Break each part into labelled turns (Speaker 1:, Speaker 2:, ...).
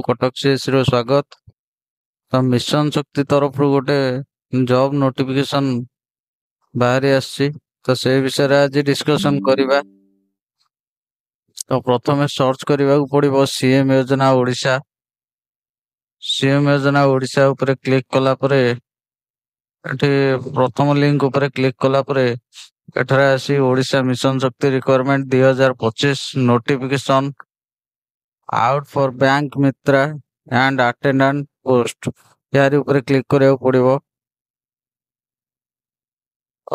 Speaker 1: ଆପଣଙ୍କୁ କଟକ ସିଏସି ର ସ୍ୱାଗତ। ତ ମିଶନ ଶକ୍ତି ତରଫରୁ ଗୋଟେ ଜବ୍ ନୋଟିଫିକେସନ ବାହାରି ଆସିଛି। ତ ସେଇ ବିଷୟରେ ଆଜି ଡିସ୍କସନ କରିବା। ତ ପ୍ରଥମେ ସର୍ଚ୍ଚ କରିବାକୁ ପଡିବ ସିଏମ ଯୋଜନା ଓଡ଼ିଶା। ସିଏମ ଯୋଜନା ଓଡ଼ିଶା ଉପରେ କ୍ଲିକ୍ କଲା ପରେ ଏଠି ପ୍ରଥମ ଲିଙ୍କ ଉପରେ କ୍ଲିକ୍ କଲା ପରେ ଏଠାରେ ଆସି Odisha mission Shakti requirement 2025 notification out for bank Mitra and attendant post यार ऊपर क्लिक କରିବାକୁ ପଡିବ।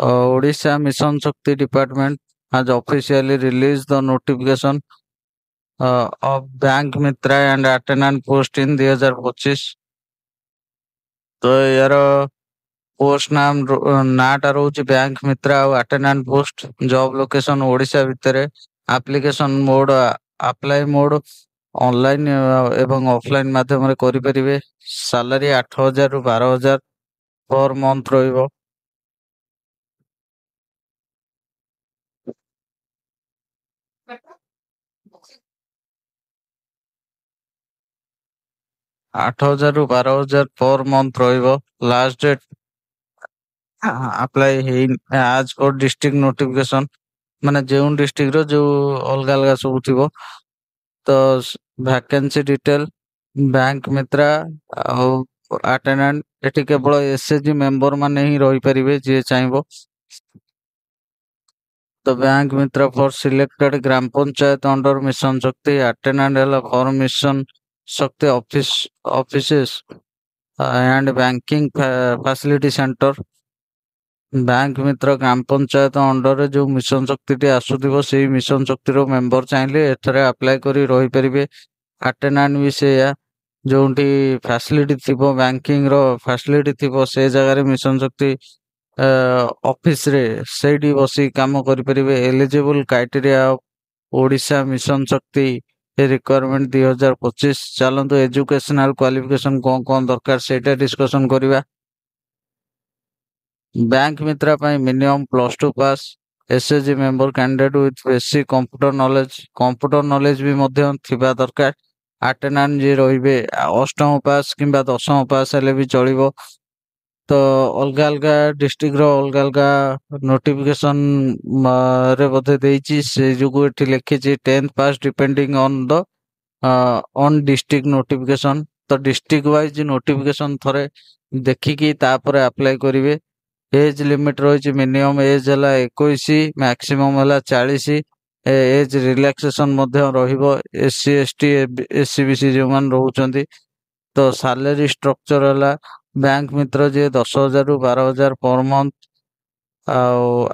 Speaker 1: Odisha Mission Shakti Department has officially released the notification of Bank Mitra and attendant post in 2025। तो यार पोस्ट नाटा रोचे बैंक मित्रा और attendant post job location Odisha भितर application mode apply mode online एवं ऑफलाइन माध्यम करि परिबे। सैलरी 8,000 रु 12,000 पर मंथ रहिबो। 8,000 रु 12,000 पर मंथ रहिबो। लास्ट डेट अप्लाई हेइन आज पर डिस्ट्रिक्ट नोटिफिकेशन माने जेउन डिस्ट्रिक्ट रो जो अलग अलग सब थिबो। तो वैकेंसी डिटेल बैंक मित्रा और अटेंडेंट एठी केवल एसएचजी मेंबर माने ही रही परिबे जे चाहेबो। तो bank Mitra for selected gram panchayat under mission शक्ति अटेंडेंट हला फॉर मिशन शक्ति offices and banking facility centre. Bank Mitra gram panchayat under जो मिशन शक्ति टी आसुथिबो सेही मिशन शक्ति रो मेंबर चाहिले एथरे अप्लाई करी रही परिबे। अटेंडेंट भी से जोंठी फैसिलिटी थिबो बैंकिंग रो फैसिलिटी थिबो से जगह रे मिशन शक्ति ऑफिस रे सेडी बसी काम करि परिबे। Eligible criteria of Odisha mission Shakti requirement 2025। चलंतु एजुकेशनल क्वालिफिकेशन कोन दरकार सेटा डिस्कशन करिबा। बैंक मित्रा पाई minimum +2 pass SHG member candidate with basic computer knowledge भी मध्य थिबा दरकार। अटेंडेंट जे रहिबे 8म पास किंबा 10म पास हेले भी चलिबो। तो अलग अलग डिस्ट्रिक्ट रो अलग अलग नोटिफिकेशन रे बधे देइची से जुगु एठी लिखिची 10th pass depending on the on district notification. तो डिस्ट्रिक्ट वाइज नोटिफिकेशन थरे देखिकी तापर अप्लाई करिवे। एज लिमिट रही मिनिमम एज है 21 मैक्सिमम है 40। एज रिलैक्सेशन रहिबो एससी एसटी एससीबीसी जो मान रहउचंदी। तो सैलरी स्ट्रक्चर है बैंक मित्र जे 10,000 रु 12,000 पर मंथ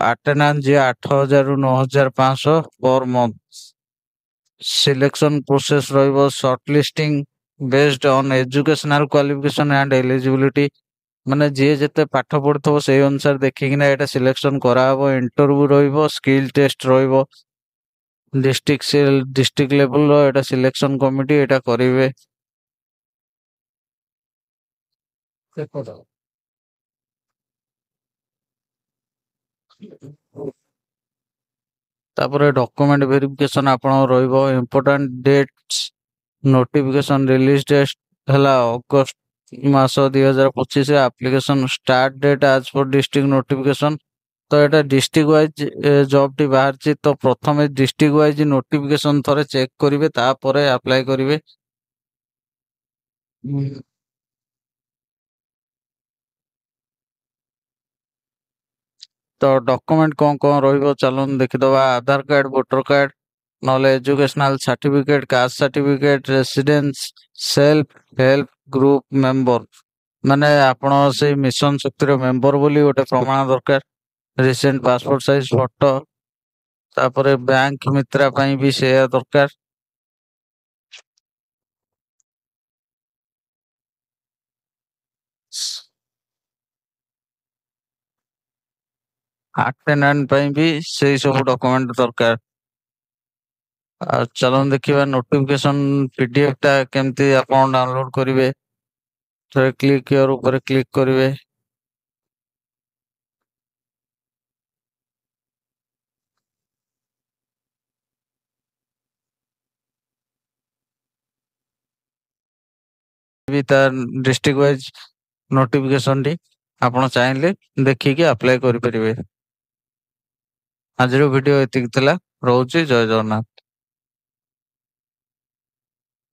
Speaker 1: अटेंडेंस जे 8,000 रु 9,500 पर मंथ। सिलेक्शन प्रोसेस रहिबो shortlisting based on educational qualification and eligibility माने जे जेते पाठ पढ़थबो सेही अनुसार देखिकिना एटा सिलेक्शन कराबो। इंटरव्यू रहिबो स्किल टेस्ट रहिबो। डिस्ट्रिक्ट लेवल रो एटा सिलेक्शन कमिटी एटा करिवे। तापर डॉक्यूमेंट वेरिफिकेशन आपण रहिबो। Important dates notification release date हला अगस्त मास 2025। एप्लिकेशन स्टार्ट डेट आज पर डिस्ट्रिक्ट नोटिफिकेशन। तो एटा डिस्ट्रिक्ट वाइज जॉब टी बाहर ची तो प्रथमे डिस्ट्रिक्ट वाइज नोटिफिकेशन थरे चेक करिवे तापरे अप्लाई करिवे। तो डॉक्यूमेंट कौन रहिबो चलन देखिदबा। आधार कार्ड वोटर कार्ड नॉले educational certificate caste certificate residence self help group member माने आपण से मिशन शक्ति रो मेंबर बोली गोटे प्रमाण दरकार। रिसेंट पासपोर्ट साइज फोटो तापरे बैंक मित्रा पाई भी से दरकार। अटेंडेंट पाई भी से सब डॉक्यूमेंट दरकार। चलन देखिबा नोटिफिकेशन पीडीएफ ता केमती आपण डाउनलोड करिवे। थरे क्लिक हियर ऊपर क्लिक करिवे। ବି ତା ଡିଷ୍ଟ୍ରିକ୍ଟ ୱାଇଜ ନୋଟିଫିକେସନଟି ଆପଣ ଚାହିଁଲେ ଦେଖିକି ଆପ୍ଲାଏ କରିପାରିବେ। ଆଜିର ଭିଡିଓ ଏତିକି ଥିଲା। ରହୁଛି। ଜୟ ଜଗନ୍ନାଥ।